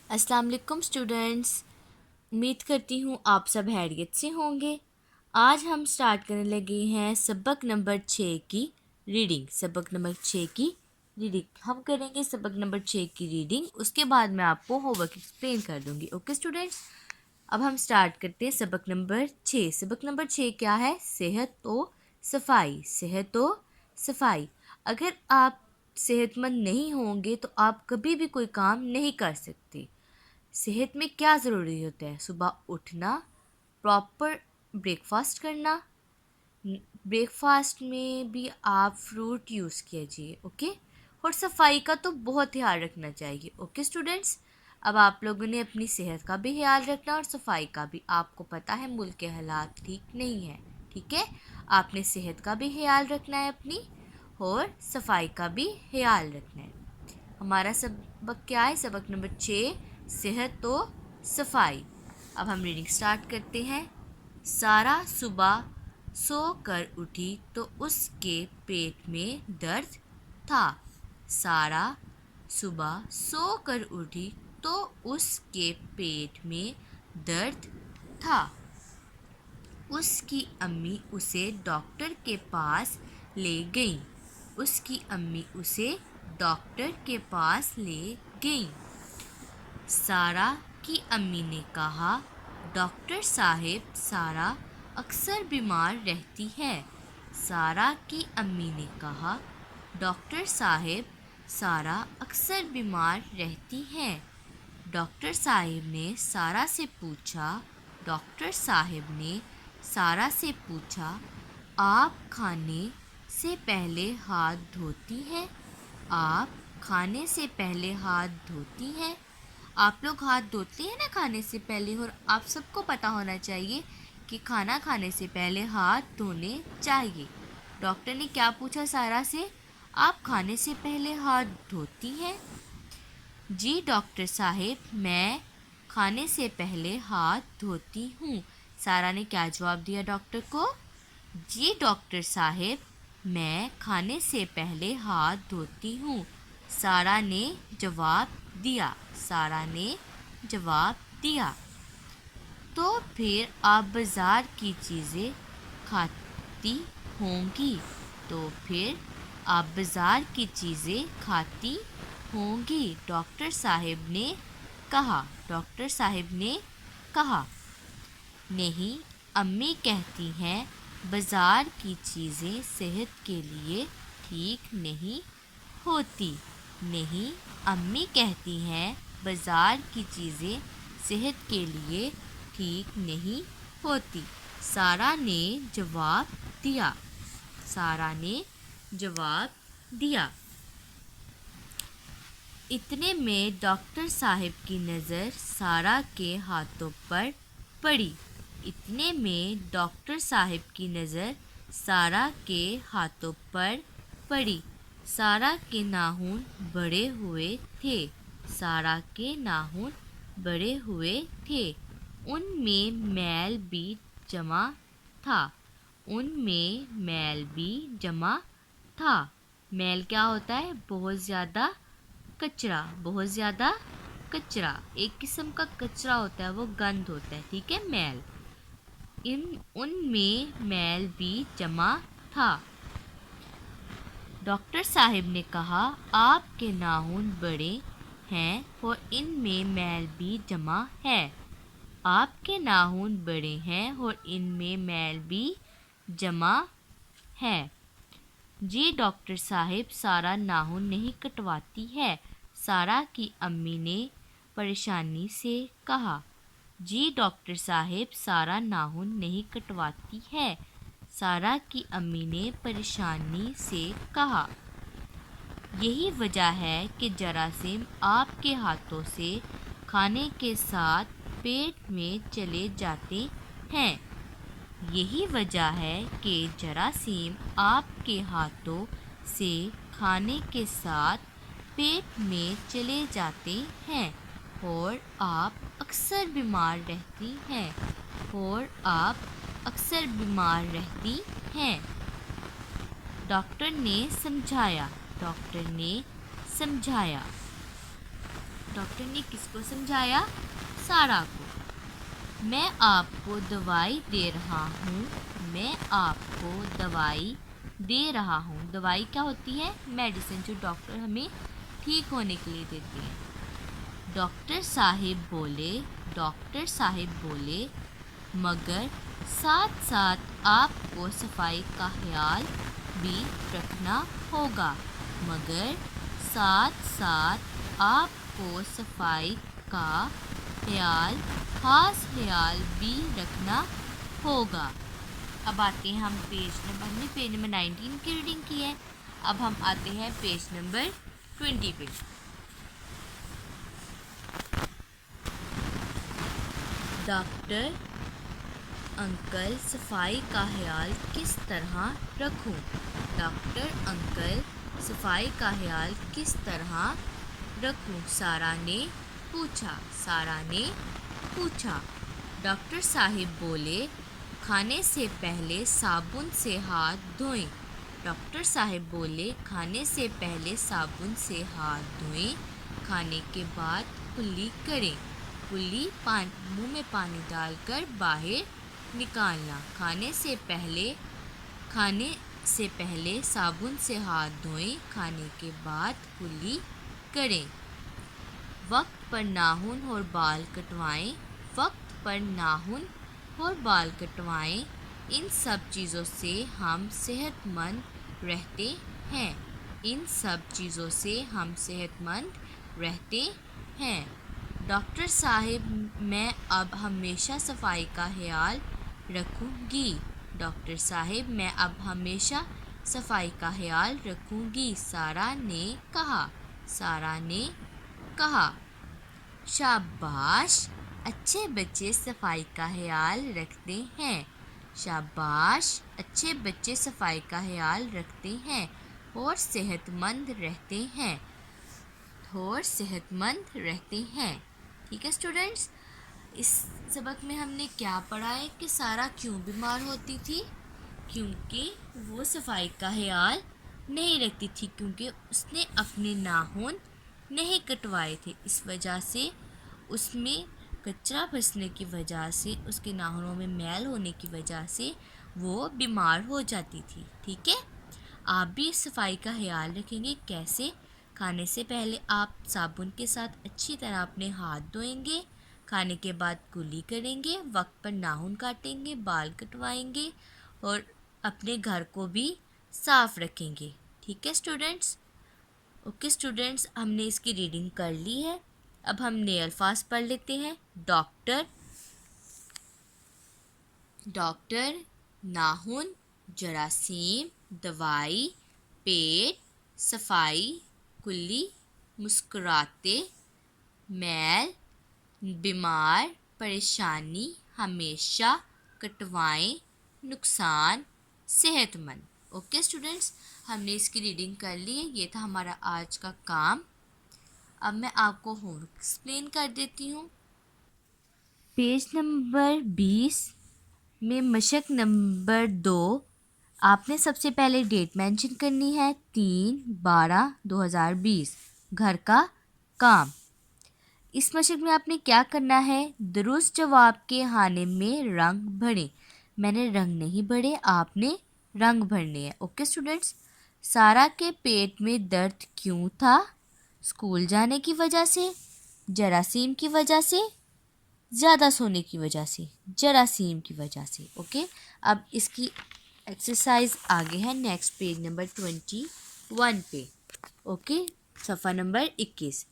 अस्सलाम वालेकुम स्टूडेंट्स। उम्मीद करती हूँ आप सब खैरियत से होंगे। आज हम स्टार्ट करने लगे हैं सबक नंबर 6 की रीडिंग। सबक नंबर 6 की रीडिंग हम करेंगे। सबक नंबर 6 की रीडिंग, उसके बाद मैं आपको होमवर्क एक्सप्लेन कर दूँगी। ओके स्टूडेंट्स, अब हम स्टार्ट करते हैं सबक नंबर 6। सबक नंबर 6 क्या है? सेहत व सफाई। सेहत व सफाई। अगर आप सेहतमंद नहीं होंगे तो आप कभी भी कोई काम नहीं कर सकते। सेहत में क्या ज़रूरी होता है? सुबह उठना, प्रॉपर ब्रेकफास्ट करना। ब्रेकफास्ट में भी आप फ्रूट यूज़ कीजिए, ओके। और सफाई का तो बहुत ख्याल रखना चाहिए। ओके स्टूडेंट्स, अब आप लोगों ने अपनी सेहत का भी ख्याल रखना और सफाई का भी। आपको पता है मुल्क के हालात ठीक नहीं है, ठीक है। आपने सेहत का भी ख्याल रखना है अपनी, और सफाई का भी ख्याल रखना है। हमारा सबक क्या है? सबक नंबर 6, सेहत तो सफाई। अब हम रीडिंग स्टार्ट करते हैं। सारा सुबह सो कर उठी तो उसके पेट में दर्द था। सारा सुबह सो कर उठी तो उसके पेट में दर्द था। उसकी अम्मी उसे डॉक्टर के पास ले गई। उसकी अम्मी उसे डॉक्टर के पास ले गई। सारा की अम्मी ने कहा, डॉक्टर साहब, सारा अक्सर बीमार रहती है। सारा की अम्मी ने कहा, डॉक्टर साहब, सारा अक्सर बीमार रहती है। डॉक्टर साहब ने सारा से पूछा, डॉक्टर साहब ने सारा से पूछा, आप खाने से पहले हाथ धोती हैं? आप खाने से पहले हाथ धोती हैं? आप लोग हाथ धोते हैं ना खाने से पहले, और आप सबको पता होना चाहिए कि खाना खाने से पहले हाथ धोने चाहिए। डॉक्टर ने क्या पूछा सारा से? आप खाने से पहले हाथ धोती हैं? जी डॉक्टर साहब, मैं खाने से पहले हाथ धोती हूँ। सारा ने क्या जवाब दिया डॉक्टर को? जी डॉक्टर साहब, मैं खाने से पहले हाथ धोती हूँ। सारा ने जवाब दिया। सारा ने जवाब दिया। तो फिर आप बाज़ार की चीज़ें खाती होंगी। तो फिर आप बाज़ार की चीज़ें खाती होंगी, डॉक्टर साहब ने कहा। डॉक्टर साहब ने कहा, नहीं, अम्मी कहती हैं बाज़ार की चीज़ें सेहत के लिए ठीक नहीं होती। नहीं, अम्मी कहती हैं बाज़ार की चीज़ें सेहत के लिए ठीक नहीं होती। सारा ने जवाब दिया। सारा ने जवाब दिया। इतने में डॉक्टर साहब की नज़र सारा के हाथों पर पड़ी। इतने में डॉक्टर साहब की नज़र सारा के हाथों पर पड़ी। सारा के नाखून बड़े हुए थे। सारा के नाखून बड़े हुए थे। उनमें मैल भी जमा था। उनमें मैल भी जमा था। मैल क्या होता है? बहुत ज़्यादा कचरा। बहुत ज़्यादा कचरा, एक किस्म का कचरा होता है, वो गंद होता है, ठीक है, मैल। उनमें मैल भी जमा था। डॉक्टर साहब ने कहा, आपके नाखून बड़े हैं और इनमें मैल भी जमा है। आपके नाखून बड़े हैं और इनमें मैल भी जमा है। जी डॉक्टर साहब, सारा नाखून नहीं कटवाती है। सारा की अम्मी ने परेशानी से कहा। जी डॉक्टर साहब, सारा नाखून नहीं कटवाती है। सारा की अम्मी ने परेशानी से कहा। यही वजह है कि जरासीम आपके हाथों से खाने के साथ पेट में चले जाते हैं। यही वजह है कि जरासीम आपके हाथों से खाने के साथ पेट में चले जाते हैं और आप अक्सर बीमार रहती हैं। और आप अक्सर बीमार रहती हैं। डॉक्टर ने समझाया। डॉक्टर ने समझाया। डॉक्टर ने किसको समझाया? सारा को। मैं आपको दवाई दे रहा हूँ, मैं आपको दवाई दे रहा हूँ। दवाई क्या होती है? मेडिसिन, जो डॉक्टर हमें ठीक होने के लिए देते हैं। डॉक्टर साहिब बोले, मगर साथ साथ आपको सफाई का ख्याल भी रखना होगा। मगर साथ साथ आपको सफाई का खास ख्याल भी रखना होगा। अब आते हैं हमने पेज नंबर 19 की रीडिंग की है। अब हम आते हैं पेज नंबर 20 पे। डॉक्टर अंकल सफाई का ख्याल किस तरह रखूं? डॉक्टर अंकल सफाई का ख्याल किस तरह रखूं? सारा ने पूछा। डॉक्टर साहिब बोले, खाने से पहले साबुन से हाथ धोएं। डॉक्टर साहिब बोले, खाने से पहले साबुन से हाथ धोएं, खाने के बाद कुल्ली करें। कुल्ली मुंह में पानी डालकर बाहर निकालना। खाने से पहले साबुन से हाथ धोएं, खाने के बाद कुल्ली करें। वक्त पर नाखून और बाल कटवाएं। इन सब चीज़ों से हम सेहतमंद रहते हैं। डॉक्टर साहिब, मैं अब हमेशा सफाई का ख्याल रखूंगी। डॉक्टर साहिब, मैं अब हमेशा सफाई का ख्याल रखूंगी। सारा ने कहा। शाबाश, अच्छे बच्चे सफाई का ख्याल रखते हैं। शाबाश, अच्छे बच्चे सफाई का ख्याल रखते हैं और सेहतमंद रहते हैं। ठीक है स्टूडेंट्स, इस सबक में हमने क्या पढ़ा है कि सारा क्यों बीमार होती थी? क्योंकि वो सफाई का ख्याल नहीं रखती थी, क्योंकि उसने अपने नाखून नहीं कटवाए थे। इस वजह से उसमें कचरा फंसने की वजह से, उसके नाखूनों में मैल होने की वजह से वो बीमार हो जाती थी। ठीक है, आप भी सफाई का ख्याल रखेंगे। कैसे? खाने से पहले आप साबुन के साथ अच्छी तरह अपने हाथ धोएंगे, खाने के बाद कुल्ली करेंगे, वक्त पर नाखून काटेंगे, बाल कटवाएंगे और अपने घर को भी साफ रखेंगे। ठीक है स्टूडेंट्स? ओके स्टूडेंट्स, हमने इसकी रीडिंग कर ली है। अब हम नए अल्फाज पढ़ लेते हैं। डॉक्टर, नाखून, जरासीम, दवाई, पेट, सफाई, कुल्ली, मुस्कुराते, मैल, बीमार, परेशानी, हमेशा, कटवाएं, नुकसान, सेहतमंद। ओके स्टूडेंट्स, हमने इसकी रीडिंग कर ली है। ये था हमारा आज का काम। अब मैं आपको होमवर्क एक्सप्लेन कर देती हूँ। पेज नंबर 20 में मशक नंबर 2, आपने सबसे पहले डेट मेंशन करनी है 3/12/2020, घर का काम। इस मशक में आपने क्या करना है? दुरुस्त जवाब के खाने में रंग भरें। मैंने रंग नहीं भरे, आपने रंग भरने हैं। ओके स्टूडेंट्स, सारा के पेट में दर्द क्यों था? स्कूल जाने की वजह से, जरासीम की वजह से, ज़्यादा सोने की वजह से, जरासीम की वजह से। ओके, अब इसकी एक्सरसाइज आगे है नेक्स्ट पेज नंबर 21 पे। ओके, सफ़ा नंबर 21।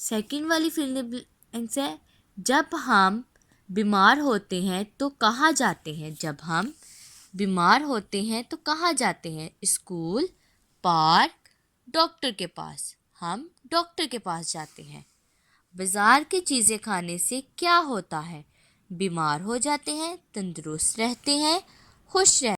सेकंड वाली फिल इन द ब्लैंक्स है, जब हम बीमार होते हैं तो कहाँ जाते हैं? जब हम बीमार होते हैं तो कहाँ जाते हैं? स्कूल, पार्क, डॉक्टर के पास। हम डॉक्टर के पास जाते हैं। बाज़ार की चीज़ें खाने से क्या होता है? बीमार हो जाते हैं, तंदुरुस्त रहते हैं, खुश रहते हैं।